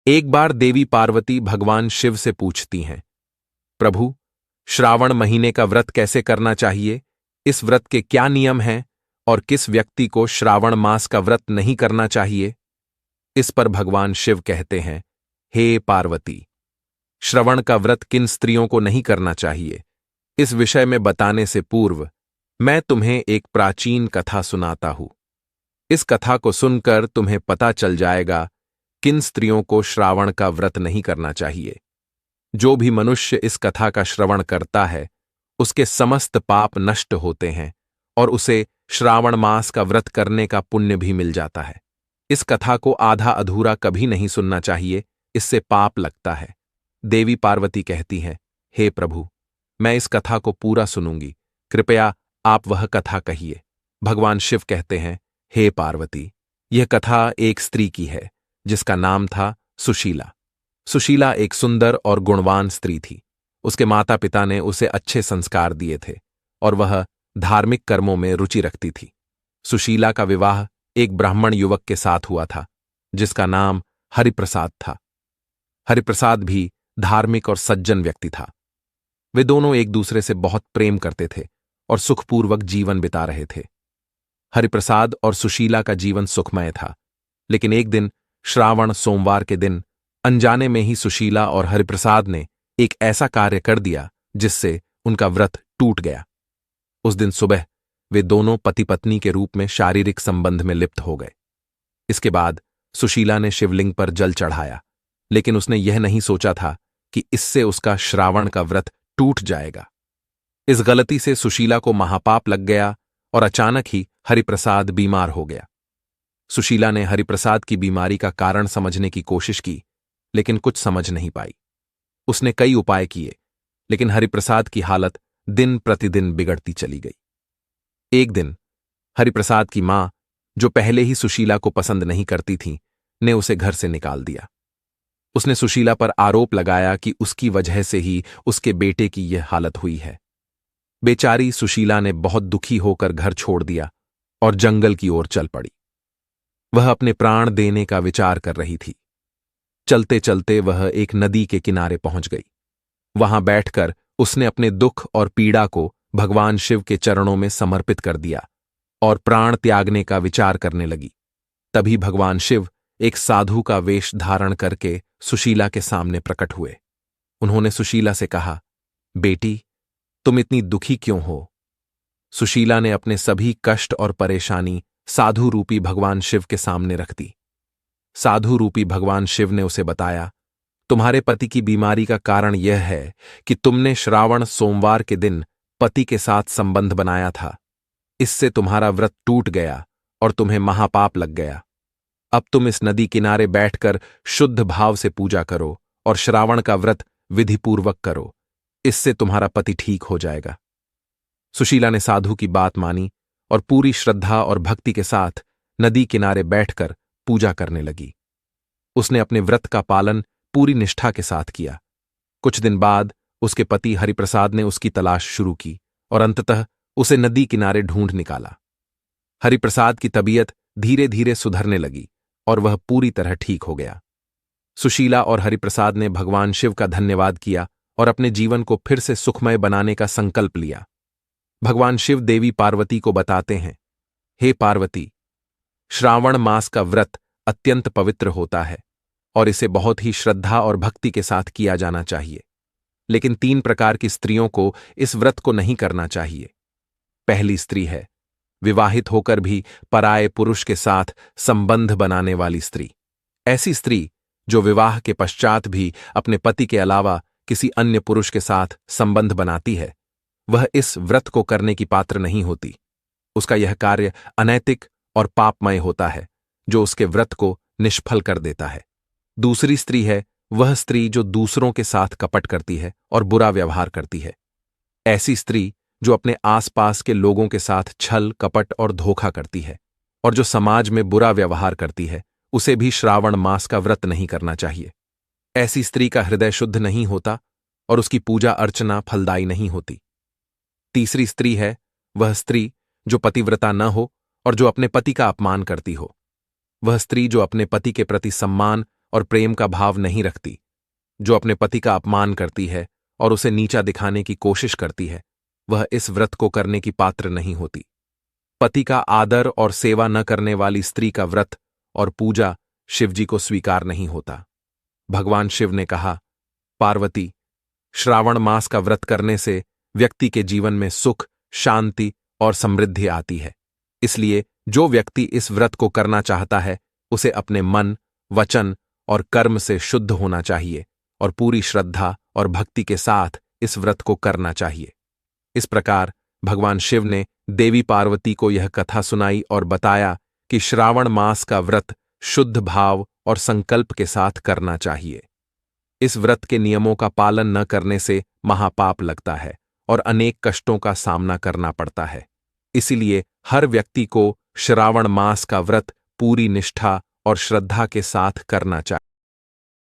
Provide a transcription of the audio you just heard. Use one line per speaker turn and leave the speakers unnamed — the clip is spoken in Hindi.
एक बार देवी पार्वती भगवान शिव से पूछती हैं, प्रभु, श्रावण महीने का व्रत कैसे करना चाहिए? इस व्रत के क्या नियम हैं और किस व्यक्ति को श्रावण मास का व्रत नहीं करना चाहिए? इस पर भगवान शिव कहते हैं, हे पार्वती, श्रवण का व्रत किन स्त्रियों को नहीं करना चाहिए, इस विषय में बताने से पूर्व मैं तुम्हें एक प्राचीन कथा सुनाता हूं। इस कथा को सुनकर तुम्हें पता चल जाएगा किन स्त्रियों को श्रावण का व्रत नहीं करना चाहिए। जो भी मनुष्य इस कथा का श्रवण करता है, उसके समस्त पाप नष्ट होते हैं और उसे श्रावण मास का व्रत करने का पुण्य भी मिल जाता है। इस कथा को आधा अधूरा कभी नहीं सुनना चाहिए, इससे पाप लगता है। देवी पार्वती कहती हैं, हे प्रभु, मैं इस कथा को पूरा सुनूंगी, कृपया आप वह कथा कहिए। भगवान शिव कहते हैं, हे पार्वती, यह कथा एक स्त्री की है जिसका नाम था सुशीला। सुशीला एक सुंदर और गुणवान स्त्री थी। उसके माता पिता ने उसे अच्छे संस्कार दिए थे और वह धार्मिक कर्मों में रुचि रखती थी। सुशीला का विवाह एक ब्राह्मण युवक के साथ हुआ था जिसका नाम हरिप्रसाद था। हरिप्रसाद भी धार्मिक और सज्जन व्यक्ति था। वे दोनों एक दूसरे से बहुत प्रेम करते थे और सुखपूर्वक जीवन बिता रहे थे। हरिप्रसाद और सुशीला का जीवन सुखमय था, लेकिन एक दिन श्रावण सोमवार के दिन अनजाने में ही सुशीला और हरिप्रसाद ने एक ऐसा कार्य कर दिया जिससे उनका व्रत टूट गया। उस दिन सुबह वे दोनों पति पत्नी के रूप में शारीरिक संबंध में लिप्त हो गए। इसके बाद सुशीला ने शिवलिंग पर जल चढ़ाया, लेकिन उसने यह नहीं सोचा था कि इससे उसका श्रावण का व्रत टूट जाएगा। इस गलती से सुशीला को महापाप लग गया और अचानक ही हरिप्रसाद बीमार हो गया। सुशीला ने हरिप्रसाद की बीमारी का कारण समझने की कोशिश की, लेकिन कुछ समझ नहीं पाई। उसने कई उपाय किए, लेकिन हरिप्रसाद की हालत दिन प्रतिदिन बिगड़ती चली गई। एक दिन हरिप्रसाद की मां, जो पहले ही सुशीला को पसंद नहीं करती थी, ने उसे घर से निकाल दिया। उसने सुशीला पर आरोप लगाया कि उसकी वजह से ही उसके बेटे की यह हालत हुई है। बेचारी सुशीला ने बहुत दुखी होकर घर छोड़ दिया और जंगल की ओर चल पड़ी। वह अपने प्राण देने का विचार कर रही थी। चलते चलते वह एक नदी के किनारे पहुंच गई। वहां बैठकर उसने अपने दुख और पीड़ा को भगवान शिव के चरणों में समर्पित कर दिया और प्राण त्यागने का विचार करने लगी। तभी भगवान शिव एक साधु का वेश धारण करके सुशीला के सामने प्रकट हुए। उन्होंने सुशीला से कहा, बेटी, तुम इतनी दुखी क्यों हो? सुशीला ने अपने सभी कष्ट और परेशानी साधु रूपी भगवान शिव के सामने रख दी। साधु रूपी भगवान शिव ने उसे बताया, तुम्हारे पति की बीमारी का कारण यह है कि तुमने श्रावण सोमवार के दिन पति के साथ संबंध बनाया था। इससे तुम्हारा व्रत टूट गया और तुम्हें महापाप लग गया। अब तुम इस नदी किनारे बैठकर शुद्ध भाव से पूजा करो और श्रावण का व्रत विधिपूर्वक करो। इससे तुम्हारा पति ठीक हो जाएगा। सुशीला ने साधु की बात मानी और पूरी श्रद्धा और भक्ति के साथ नदी किनारे बैठकर पूजा करने लगी। उसने अपने व्रत का पालन पूरी निष्ठा के साथ किया। कुछ दिन बाद उसके पति हरिप्रसाद ने उसकी तलाश शुरू की और अंततः उसे नदी किनारे ढूंढ निकाला। हरिप्रसाद की तबीयत धीरे धीरे सुधरने लगी और वह पूरी तरह ठीक हो गया। सुशीला और हरिप्रसाद ने भगवान शिव का धन्यवाद किया और अपने जीवन को फिर से सुखमय बनाने का संकल्प लिया। भगवान शिव देवी पार्वती को बताते हैं, हे पार्वती, श्रावण मास का व्रत अत्यंत पवित्र होता है और इसे बहुत ही श्रद्धा और भक्ति के साथ किया जाना चाहिए। लेकिन 3 प्रकार की स्त्रियों को इस व्रत को नहीं करना चाहिए। पहली स्त्री है विवाहित होकर भी पराये पुरुष के साथ संबंध बनाने वाली स्त्री। ऐसी स्त्री जो विवाह के पश्चात भी अपने पति के अलावा किसी अन्य पुरुष के साथ संबंध बनाती है, वह इस व्रत को करने की पात्र नहीं होती। उसका यह कार्य अनैतिक और पापमय होता है, जो उसके व्रत को निष्फल कर देता है। दूसरी स्त्री है वह स्त्री जो दूसरों के साथ कपट करती है और बुरा व्यवहार करती है। ऐसी स्त्री जो अपने आसपास के लोगों के साथ छल, कपट और धोखा करती है और जो समाज में बुरा व्यवहार करती है, उसे भी श्रावण मास का व्रत नहीं करना चाहिए। ऐसी स्त्री का हृदय शुद्ध नहीं होता और उसकी पूजा अर्चना फलदायी नहीं होती। तीसरी स्त्री है वह स्त्री जो पतिव्रता न हो और जो अपने पति का अपमान करती हो। वह स्त्री जो अपने पति के प्रति सम्मान और प्रेम का भाव नहीं रखती। जो अपने पति का अपमान करती है और उसे नीचा दिखाने की कोशिश करती है, वह इस व्रत को करने की पात्र नहीं होती। पति का आदर और सेवा न करने वाली स्त्री का व्रत और पूजा शिवजी को स्वीकार नहीं होता। भगवान शिव ने कहा, पार्वती, श्रावण मास का व्रत करने से व्यक्ति के जीवन में सुख, शांति और समृद्धि आती है। इसलिए जो व्यक्ति इस व्रत को करना चाहता है, उसे अपने मन, वचन और कर्म से शुद्ध होना चाहिए और पूरी श्रद्धा और भक्ति के साथ इस व्रत को करना चाहिए। इस प्रकार भगवान शिव ने देवी पार्वती को यह कथा सुनाई और बताया कि श्रावण मास का व्रत शुद्ध भाव और संकल्प के साथ करना चाहिए। इस व्रत के नियमों का पालन न करने से महापाप लगता है और अनेक कष्टों का सामना करना पड़ता है। इसीलिए हर व्यक्ति को श्रावण मास का व्रत पूरी निष्ठा और श्रद्धा के साथ करना चाहिए।